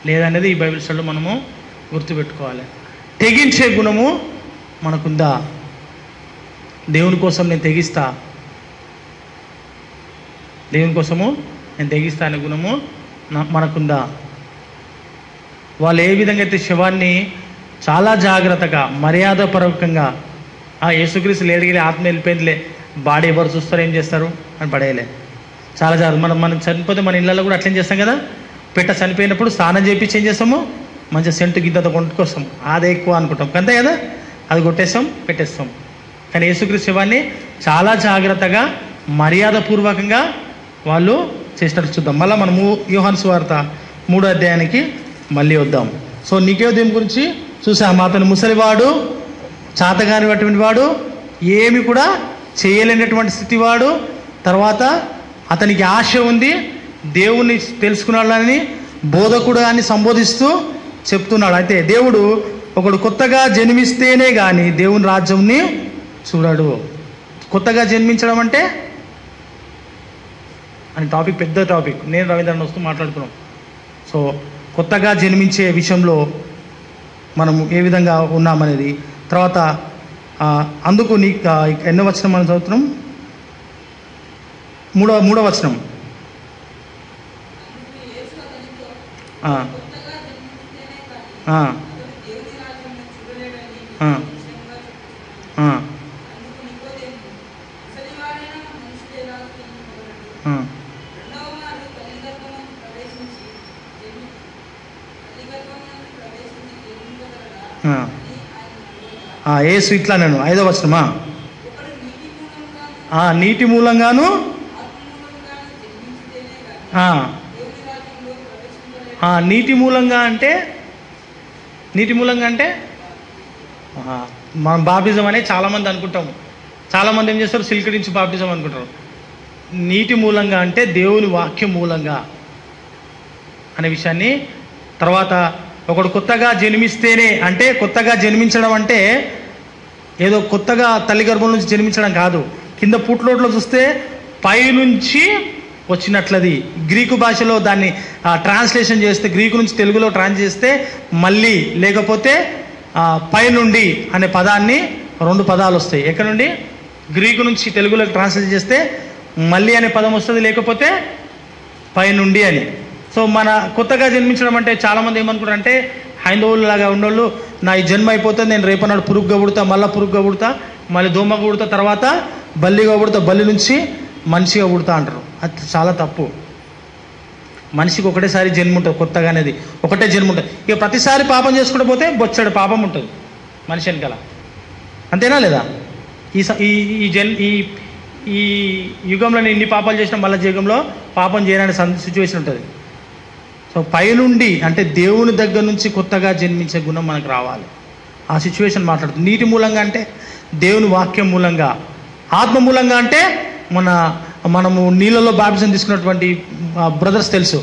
A: లేదనేది ఈ బైబిల్ స్టడీలో మనము గుర్తుపెట్టుకోవాలి. తెగించే గుణము మనకుందా? దేవుని కోసం నేను తెగిస్తా, దేవుని కోసము నేను తెగిస్తా అనే గుణము మనకుందా? వాళ్ళు ఏ విధంగా అయితే శవాన్ని చాలా జాగ్రత్తగా మర్యాదపూర్వకంగా యేసుక్రీస్తు లేడికి ఆత్మ వెళ్ళిపోయిందిలే, బాడీ ఎవరు చూస్తారు, ఏం చేస్తారు అని పడేయలే. చాలా జాగ్రత్త. మనం చనిపోతే మన ఇళ్ళల్లో కూడా అట్లేం చేస్తాం కదా, చనిపోయినప్పుడు స్నానం చేయించి ఏం చేస్తాము, మంచిగా సెంటు గిద్దతో కొనుక్కొస్తాం, అదే ఎక్కువ అనుకుంటాం అంతే కదా, అది కొట్టేస్తాం పెట్టేస్తాం. కానీ యేసుక్రీస్తు శవాన్ని చాలా జాగ్రత్తగా మర్యాదపూర్వకంగా వాళ్ళు చేసినట్టు చూద్దాం. మళ్ళీ మనము యోహాను సువార్త 3వ అధ్యాయానికి మళ్ళీ వద్దాం. సో నికోదేము గురించి చూసాము. అతను ముసలివాడు, చాతగానిటువంటి వాడు, ఏమి కూడా చేయలేనటువంటి స్థితి వాడు. తర్వాత అతనికి ఆశ ఉంది, దేవుణ్ణి తెలుసుకున్నాడని బోధకుడు అని సంబోధిస్తూ చెప్తున్నాడు. అయితే దేవుడు ఒకడు కొత్తగా జన్మిస్తేనే కానీ దేవుని రాజ్యంని చూడడు. కొత్తగా జన్మించడం అంటే అని టాపిక్, పెద్ద టాపిక్. నేను రవీంద్రన్ వస్తూ మాట్లాడుకున్నాం. సో కొత్తగా జన్మించే విషయంలో మనము ఏ విధంగా ఉన్నామనేది. తర్వాత అందుకు ఎన్నో వచనం మనం చదువుతున్నాం, మూడవ వచనం. యేసు ఇట్లా నేను 5వ వచనమా, నీటి మూలంగాను నీటి మూలంగా అంటే మనం బాప్టిజం అనే చాలామంది అనుకుంటాము. చాలామంది ఏం చేస్తారు, సిల్కరించి బాప్టిజం అనుకుంటారు. నీటి మూలంగా అంటే దేవుని వాక్యం మూలంగా అనే విషయాన్ని. తర్వాత ఒకడు కొత్తగా జన్మిస్తేనే అంటే, కొత్తగా జన్మించడం అంటే ఏదో కొత్తగా తల్లి గర్భం నుంచి జన్మించడం కాదు. కింద పుట్లోట్లో చూస్తే పైనుంచి వచ్చినట్లది. గ్రీకు భాషలో దాన్ని ట్రాన్స్లేషన్ చేస్తే, గ్రీకు నుంచి తెలుగులో ట్రాన్స్ చేస్తే మళ్ళీ, లేకపోతే పైనుండి అనే పదాన్ని 2 పదాలు వస్తాయి. ఎక్కడ నుండి? గ్రీకు నుంచి తెలుగులోకి ట్రాన్స్లేట్ చేస్తే మళ్ళీ అనే పదం వస్తుంది, లేకపోతే పైనుండి అని. సో మన కొత్తగా జన్మించడం అంటే చాలామంది ఏమనుకుంటారు అంటే, హైందవులాగా ఉన్నోళ్ళు, నా ఈ జన్మ అయిపోతుంది, నేను రేపన్నాడు పురుగుగా పుడతా, మళ్ళీ పురుగుగా పుడతా, మళ్ళీ దోమగా పుడతా, తర్వాత బల్లిగా పుడతా, బల్లి నుంచి మనిషిగా పుడతా అంటారు. అది చాలా తప్పు. మనిషికి ఒకటేసారి జన్మ ఉంటుంది, కొత్తగా అనేది ఒకటే జన్మ ఉంటుంది. ఇక ప్రతిసారి పాపం చేసుకుంటూ పోతే బొచ్చడు పాపం ఉంటుంది మనిషి వెనకాల. అంతేనా లేదా? ఈ యుగంలో నేను ఇన్ని పాపాలు చేసిన మళ్ళీ యుగంలో పాపం చేయడానికి సిచ్యువేషన్ ఉంటుంది. సో పైనుండి అంటే దేవుని దగ్గర నుంచి కొత్తగా జన్మించే గుణం మనకు రావాలి. ఆ సిచ్యువేషన్ మాట్లాడుతుంది. నీటి మూలంగా అంటే దేవుని వాక్యం మూలంగా, ఆత్మ మూలంగా అంటే మనము నీళ్ళలో బాప్టిజం తీసుకున్నటువంటి బ్రదర్స్ తెలుసు.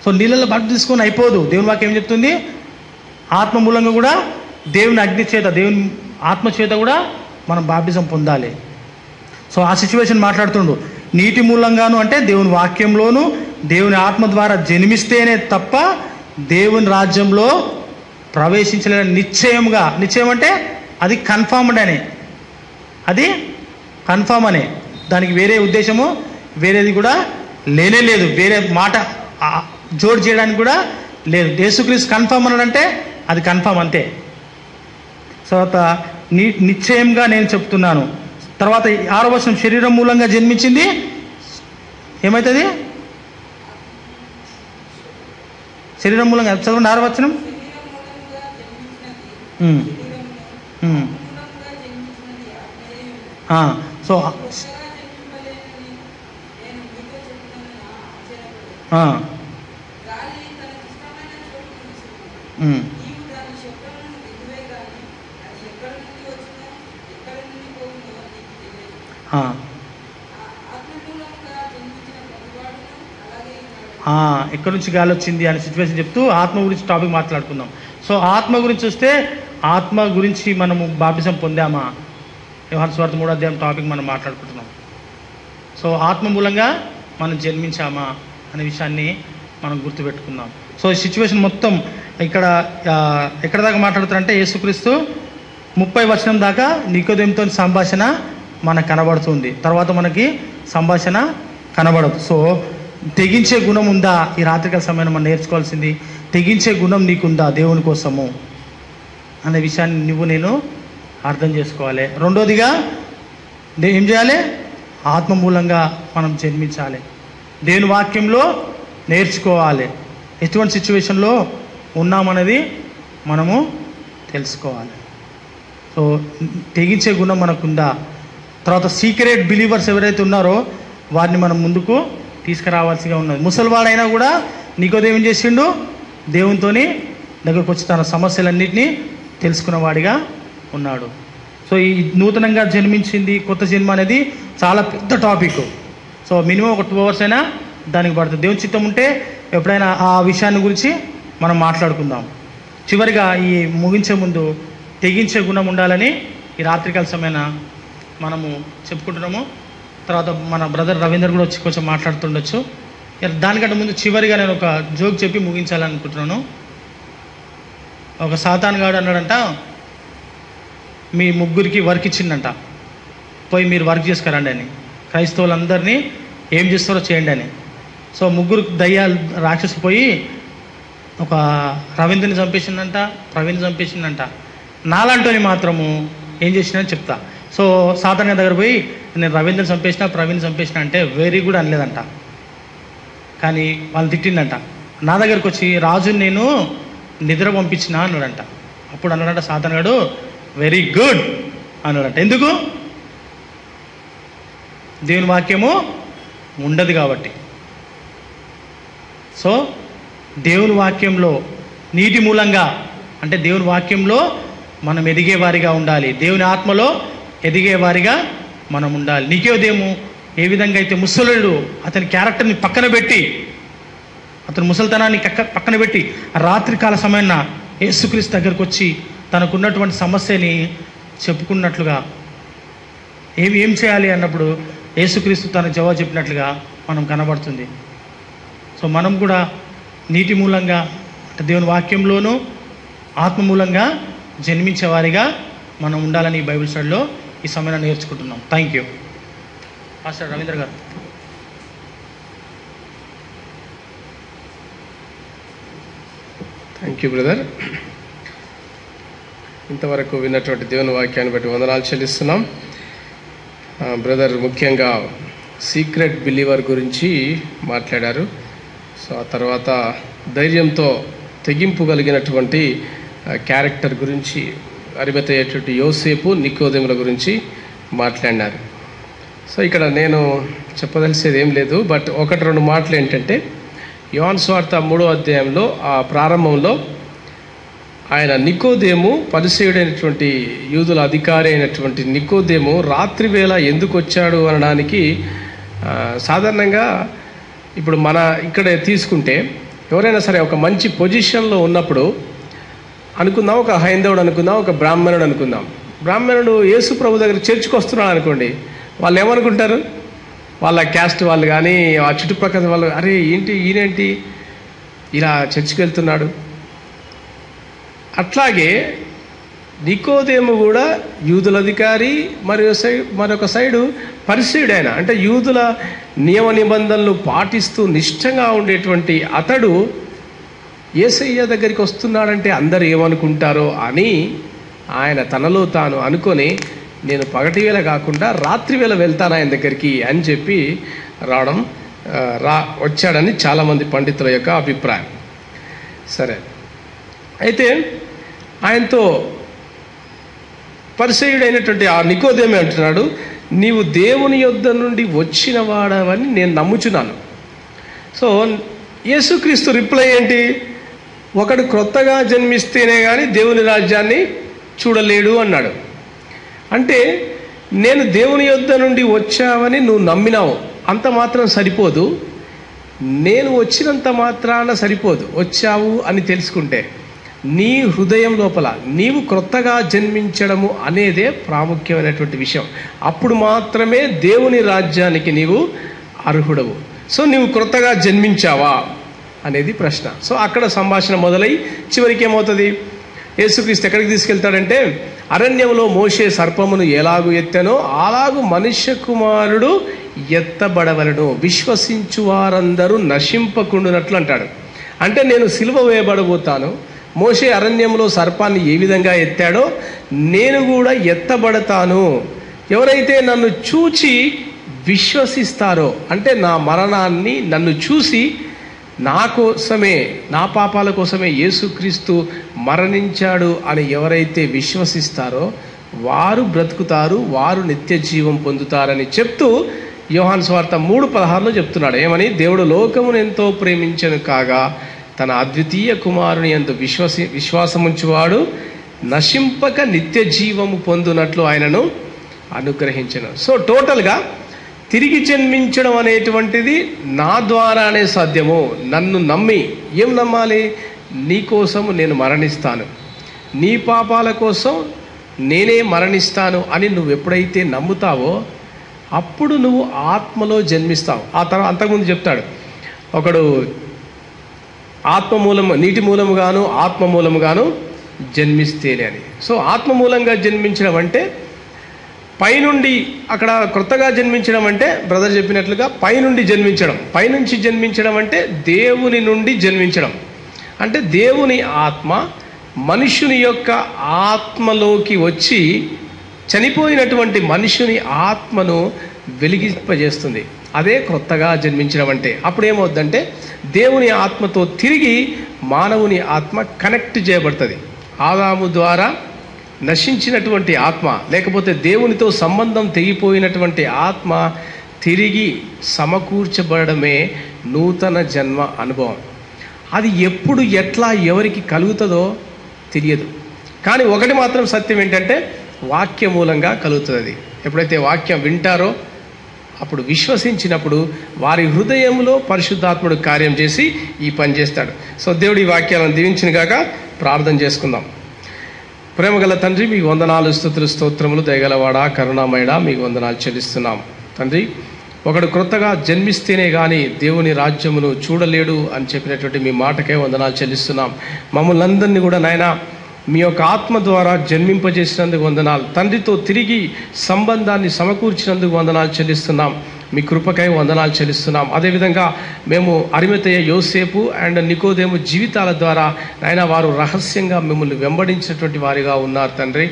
A: సో నీళ్ళలో బాప్టిజం తీసుకొని అయిపోదు. దేవుని వాక్యం ఏం చెప్తుంది? ఆత్మ మూలంగా కూడా దేవుని అగ్ని చేత, దేవుని ఆత్మ చేత కూడా మనం బాప్టిజం పొందాలి. సో ఆ సిచ్యువేషన్ మాట్లాడుతుండు. నీటి మూలంగాను అంటే దేవుని వాక్యంలోను దేవుని ఆత్మ ద్వారా జన్మిస్తేనే తప్ప దేవుని రాజ్యంలో ప్రవేశించలేని నిశ్చయంగా. నిశ్చయం అంటే అది కన్ఫర్మ్డ్ అని, అది కన్ఫర్మ్ అనే, దానికి వేరే ఉద్దేశము వేరేది కూడా లేనే లేదు, వేరే మాట జోడు చేయడానికి కూడా లేదు. యేసుక్రీస్తు కన్ఫర్మ్ అన్నాడంటే అది కన్ఫర్మ్ అంతే. తర్వాత నిశ్చయంగా నేను చెప్తున్నాను. తర్వాత 6వ వచనం, శరీరం మూలంగా జన్మించింది ఏమవుతుంది? శరీరం మూలంగా చదవండి 6వ వచనం. సో ఎక్కడి నుంచి గాలి వచ్చింది అనే సిచ్యువేషన్ చెప్తూ ఆత్మ గురించి టాపిక్ మాట్లాడుకుందాం. సో ఆత్మ గురించి వస్తే, ఆత్మ గురించి మనము బాప్టిజం పొందామా? యోహాను సువార్త 3వ అధ్యాయం టాపిక్ మనం మాట్లాడుకుంటున్నాం. సో ఆత్మ మూలంగా మనం జన్మించామా అనే విషయాన్ని మనం గుర్తుపెట్టుకుందాం. సో ఈ సిచ్యువేషన్ మొత్తం ఎక్కడ దాకా మాట్లాడుతారంటే, యేసుక్రీస్తు 30వ వచనం దాకా నికోదేముతో సంభాషణ మనకు కనబడుతుంది. తర్వాత మనకి సంభాషణ కనబడదు. సో తెగించే గుణం ఉందా? ఈ రాత్రికాల సమయంలో మనం నేర్చుకోవాల్సింది, తెగించే గుణం నీకుందా దేవుని కోసము? అనే విషయాన్ని నువ్వు నేను అర్థం చేసుకోవాలి. రెండోదిగా ఏం చేయాలి? ఆత్మ మూలంగా మనం జన్మించాలి. దేవుని వాక్యంలో నేర్చుకోవాలి. ఎటువంటి సిచ్యువేషన్లో ఉన్నామనేది మనము తెలుసుకోవాలి. సో తెగించే గుణం మనకుందా? తర్వాత సీక్రెట్ బిలీవర్స్ ఎవరైతే ఉన్నారో వారిని మనం ముందుకు తీసుకురావాల్సిగా ఉన్నది. ముసలివాడైనా కూడా నికోదేము ఏం చేసిండు? దేవునితోని దగ్గరకు వచ్చి తన సమస్యలన్నింటినీ తెలుసుకున్నవాడిగా ఉన్నాడు. సో ఈ నూతనంగా జన్మించింది, కొత్త జన్మ అనేది చాలా పెద్ద టాపిక్. సో మినిమం ఒక 2 hours అయినా దానికి పడుతుంది. దేవుని చిత్తం ఉంటే ఎప్పుడైనా ఆ విషయాన్ని గురించి మనం మాట్లాడుకుందాం. చివరిగా ఈ ముగించే ముందు తెగించే గుణం ఉండాలని ఈ రాత్రికాల సమయాన మనము చెప్పుకుంటున్నాము. తర్వాత మన బ్రదర్ రవీందర్ కూడా వచ్చి కొంచెం మాట్లాడుతుండొచ్చు. దానికంటే ముందు చివరిగా నేను ఒక జోక్ చెప్పి ముగించాలనుకుంటున్నాను. ఒక సాతాన్ గాడు అన్నాడంట, మీ ముగ్గురికి వర్క్ ఇచ్చిందంట, పోయి మీరు వర్క్ చేసుకురండి అని. క్రైస్తవులందరినీ ఏం చేస్తారో చేయండి అని. సో ముగ్గురు దయ్యాలు రాక్షసు పోయి ఒక రవీంద్రని చంపేసిందంట, ప్రవీణ్ చంపేసిందంట. నాలంటోని మాత్రము ఏం చేసిందని చెప్తా. సో సాతాన్ దగ్గర పోయి నేను రవీంద్రని చంపేసిన, ప్రవీణ్ చంపేసిన అంటే వెరీ గుడ్ అనలేదంట. కానీ వాళ్ళు తిట్టిందంట. నా దగ్గరకు వచ్చి రాజుని నేను నిద్ర పంపించిన అన్నాడంట. అప్పుడు అన్నాడంట సాతాన్ గాడు, వెరీ గుడ్ అన్నాడంట. ఎందుకు? దేవుని వాక్యము ఉండదు కాబట్టి. సో దేవుని వాక్యంలో నీటి మూలంగా అంటే దేవుని వాక్యంలో మనం ఎదిగేవారిగా ఉండాలి. దేవుని ఆత్మలో ఎదిగేవారిగా మనం ఉండాలి. నికోదేము ఏ విధంగా అయితే ముసలుడు అతని క్యారెక్టర్ని పక్కన పెట్టి, అతని ముసలితనాన్ని పక్కన పెట్టి రాత్రికాల సమయాన యేసుక్రీస్తు దగ్గరకు వచ్చి తనకున్నటువంటి సమస్యని చెప్పుకున్నట్లుగా ఏం చేయాలి అన్నప్పుడు యేసుక్రీస్తు తన జవాబు చెప్పినట్లుగా మనం కనబడుతుంది. సో మనం కూడా నీటి మూలంగా అంటే దేవుని వాక్యంలోనూ ఆత్మ మూలంగా జన్మించేవారిగా మనం ఉండాలని ఈ బైబిల్ స్టడీలో ఈ సమయాన్ని నేర్చుకుంటున్నాం. Thank you. పాస్టర్ రవీంద్ర గారు.
B: Thank you brother. ఇంతవరకు విన్నటువంటి దేవుని వాక్యాన్ని బట్టి వందనాలు చెల్లిస్తున్నాం. బ్రదర్ ముఖ్యంగా సీక్రెట్ బిలీవర్ గురించి మాట్లాడారు. సో ఆ తర్వాత ధైర్యంతో తెగింపు కలిగినటువంటి క్యారెక్టర్ గురించి, అరిమతయ్యేటువంటి యోసేపు, నికోదేముల గురించి మాట్లాడినారు. సో ఇక్కడ నేను చెప్పదలిసేది ఏం లేదు, బట్ 1-2 మాటలు ఏంటంటే, యోహాను సువార్త 3వ అధ్యాయంలో ఆ ప్రారంభంలో ఆయన నికోదేము, పరిసయ్యుడైనటువంటి యూదుల అధికారి అయినటువంటి నికోదేము రాత్రి వేళ ఎందుకు వచ్చాడు అనడానికి సాధారణంగా ఇప్పుడు మన ఇక్కడ తీసుకుంటే ఎవరైనా సరే ఒక మంచి పొజిషన్లో ఉన్నప్పుడు అనుకుందాం, ఒక హైందవుడు అనుకుందాం, ఒక బ్రాహ్మణుడు అనుకుందాం. బ్రాహ్మణుడు యేసు ప్రభు దగ్గర చర్చికి వస్తున్నాడు అనుకోండి, వాళ్ళు ఏమనుకుంటారు? వాళ్ళ క్యాస్ట్ వాళ్ళు కానీ ఆ చుట్టుపక్కల వాళ్ళు, అరే ఏంటి ఈయనేంటి ఇలా చర్చికి వెళ్తున్నాడు. అట్లాగే నికోదేము కూడా యూదుల అధికారి, మరొక సైడు పరిసయ్యుడు. ఆయన అంటే యూదుల నియమ నిబంధనలు పాటిస్తూ నిష్ఠంగా ఉండేటువంటి అతడు యేసయ్య దగ్గరికి వస్తున్నాడంటే అందరు ఏమనుకుంటారో అని ఆయన తనలో తాను అనుకొని, నేను పగటి వేళ కాకుండా రాత్రి వేళ వెళ్తాను ఆయన దగ్గరికి అని చెప్పి వచ్చాడని చాలామంది పండితుల యొక్క అభిప్రాయం. సరే, అయితే ఆయనతో పరిసయ్యుడైనటువంటి ఆ నికోదేము అంటున్నాడు, నీవు దేవుని యొద్ద నుండి వచ్చిన వాడవని నేను నమ్ముచున్నాను. సో యేసుక్రీస్తు రిప్లై ఏంటి? ఒకడు క్రొత్తగా జన్మిస్తేనే కానీ దేవుని రాజ్యాన్ని చూడలేడు అన్నాడు. అంటే నేను దేవుని యొద్ద నుండి వచ్చావని నువ్వు నమ్మినావు, అంత మాత్రం సరిపోదు. నేను వచ్చినంత మాత్రాన సరిపోదు. వచ్చావు అని తెలుసుకుంటే నీ హృదయం లోపల నీవు క్రొత్తగా జన్మించడము అనేదే ప్రాముఖ్యమైనటువంటి విషయం. అప్పుడు మాత్రమే దేవుని రాజ్యానికి నీవు అర్హుడవు. సో నీవు క్రొత్తగా జన్మించావా అనేది ప్రశ్న. సో అక్కడ సంభాషణ మొదలై చివరికి ఏమవుతుంది? యేసుక్రీస్తు ఎక్కడికి తీసుకెళ్తాడంటే, అరణ్యంలో మోషే సర్పమును ఎలాగు ఎత్తెనో అలాగు మనుష్య కుమారుడు ఎత్తబడవలను, విశ్వసించు వారందరూ నశింపకుండునట్లు అంటాడు. అంటే నేను సిలువ వేయబడబోతాను, మోషే అరణ్యంలో సర్పాన్ని ఏ విధంగా ఎత్తాడో నేను కూడా ఎత్తబడతాను. ఎవరైతే నన్ను చూచి విశ్వసిస్తారో, అంటే నా మరణాన్ని నన్ను చూసి నా కోసమే, నా పాపాల కోసమే యేసుక్రీస్తు మరణించాడు అని ఎవరైతే విశ్వసిస్తారో వారు బ్రతుకుతారు, వారు నిత్య జీవం పొందుతారని చెప్తూ యోహాను సువార్త 3:16 చెప్తున్నాడు. ఏమని? దేవుడు లోకమును ఎంతో ప్రేమించెను కాగా తన అద్వితీయ కుమారుని యందు విశ్వాసముంచువాడు నశింపక నిత్య జీవము పొందునట్లు ఆయనను అనుగ్రహించెను. సో టోటల్గా తిరిగి జన్మించడం అనేటువంటిది నా ద్వారానే సాధ్యము. నన్ను నమ్మి, ఏం నమ్మాలి? నీ కోసము నేను మరణిస్తాను, నీ పాపాల కోసం నేనే మరణిస్తాను అని నువ్వు ఎప్పుడైతే నమ్ముతావో అప్పుడు నువ్వు ఆత్మలో జన్మిస్తావు. ఆ తర్వాత అంతకుముందు చెప్తాడు ఒకడు ఆత్మ మూలము, నీటి మూలముగాను ఆత్మ మూలముగాను జన్మిస్తేనే అని. సో ఆత్మ మూలంగా జన్మించడం అంటే పైనుండి, అక్కడ క్రొత్తగా జన్మించడం అంటే బ్రదర్ చెప్పినట్లుగా పైనుండి జన్మించడం. పైనుంచి జన్మించడం అంటే దేవుని నుండి జన్మించడం. అంటే దేవుని ఆత్మ మనుష్యుని యొక్క ఆత్మలోకి వచ్చి చనిపోయినటువంటి మనుష్యుని ఆత్మను వెలిగింపజేస్తుంది. అదే క్రొత్తగా జన్మించడం అంటే. అప్పుడు ఏమవుద్దంటే దేవుని ఆత్మతో తిరిగి మానవుని ఆత్మ కనెక్ట్ చేయబడుతుంది. ఆదాము ద్వారా నశించినటువంటి ఆత్మ, లేకపోతే దేవునితో సంబంధం తెగిపోయినటువంటి ఆత్మ తిరిగి సమకూర్చబడమే నూతన జన్మ అనుభవం. అది ఎప్పుడు, ఎట్లా, ఎవరికి కలుగుతుందో తెలియదు. కానీ ఒకటి మాత్రం సత్యం ఏంటంటే వాక్య మూలంగా కలుగుతుంది. ఎప్పుడైతే వాక్యం వింటారో అప్పుడు విశ్వసించినప్పుడు వారి హృదయంలో పరిశుద్ధాత్ముడు కార్యం చేసి ఈ పని చేస్తాడు. సో దేవుడి ఈ వాక్యాలను దీవించిన గాక. ప్రార్థన చేసుకుందాం. ప్రేమగల తండ్రి, మీకు వందనాలు, స్తుతులు, స్తోత్రములు, దయగలవాడ, కరుణామయుడా, మీకు వందనాలు చెల్లిస్తున్నాం తండ్రి. ఒకడు క్రొత్తగా జన్మిస్తేనే కానీ దేవుని రాజ్యమును చూడలేడు అని చెప్పినటువంటి మీ మాటకే వందనాలు చెల్లిస్తున్నాం. మమ్మల్ని అందరినీ కూడా నాయన మీ యొక్క ఆత్మ ద్వారా జన్మింపజేసినందుకు వందనాలు. తండ్రితో తిరిగి సంబంధాన్ని సమకూర్చినందుకు వందనాలు చెల్లిస్తున్నాం. మీ కృపకై వందనాలు చెల్లిస్తున్నాం. అదేవిధంగా మేము అరిమతయ, యోసేపు అండ్ నికోదేము జీవితాల ద్వారా నాయన వారు రహస్యంగా మిమ్మల్ని వెంబడించినటువంటి వారిగా ఉన్నారు తండ్రి.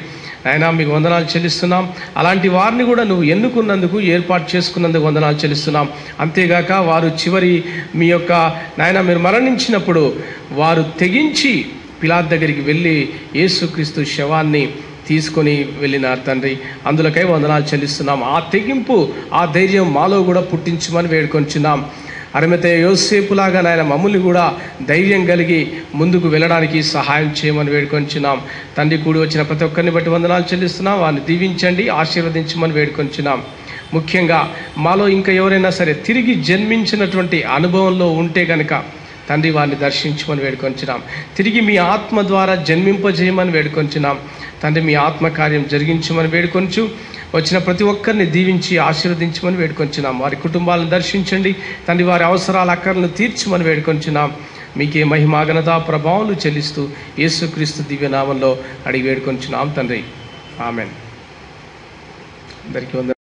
B: నాయన మీకు వందనాలు చెల్లిస్తున్నాం. అలాంటి వారిని కూడా నువ్వు ఎన్నుకున్నందుకు, ఏర్పాటు చేసుకున్నందుకు వందనాలు చెల్లిస్తున్నాం. అంతేగాక వారు చివరి మీ యొక్క నాయన మీరు మరణించినప్పుడు వారు తెగించి పిలాతు దగ్గరికి వెళ్ళి యేసుక్రీస్తు శవాన్ని తీసుకొని వెళ్ళినారు తండ్రి. అందులకై వందనాలు చెల్లిస్తున్నాం. ఆ తెగింపు, ఆ ధైర్యం మాలో కూడా పుట్టించమని వేడుకొంచున్నాం. అరిమతయ యోసేపులాగా నాయన మమ్మల్ని కూడా ధైర్యం కలిగి ముందుకు వెళ్ళడానికి సహాయం చేయమని వేడుకొంచున్నాం తండ్రి. కూడి వచ్చిన ప్రతి ఒక్కరిని బట్టి వందనాలు చెల్లిస్తున్నాం. వారిని దీవించండి, ఆశీర్వదించమని వేడుకొంచున్నాం. ముఖ్యంగా మాలో ఇంకా ఎవరైనా సరే తిరిగి జన్మించినటువంటి అనుభవంలో ఉంటే కనుక తండ్రి వారిని దర్శించమని వేడుకొంచున్నాం. తిరిగి మీ ఆత్మ ద్వారా జన్మింపజేయమని వేడుకొంచున్నాం తండ్రి. మీ ఆత్మకార్యం జరిగించమని వేడుకొంచు. వచ్చిన ప్రతి ఒక్కరిని దీవించి ఆశీర్వదించమని వేడుకొంచున్నాం. వారి కుటుంబాలను దర్శించండి తండ్రి. వారి అవసరాల అక్కర్లను తీర్చమని వేడుకొంచున్నాం. మీకే మహిమ, ఘనత, ప్రభావాలు చెల్లిస్తూ యేసుక్రీస్తు దివ్యనామంలో అడిగి వేడుకొంచున్నాం తండ్రి. ఆమెన్. అందరికీ వందనాలు.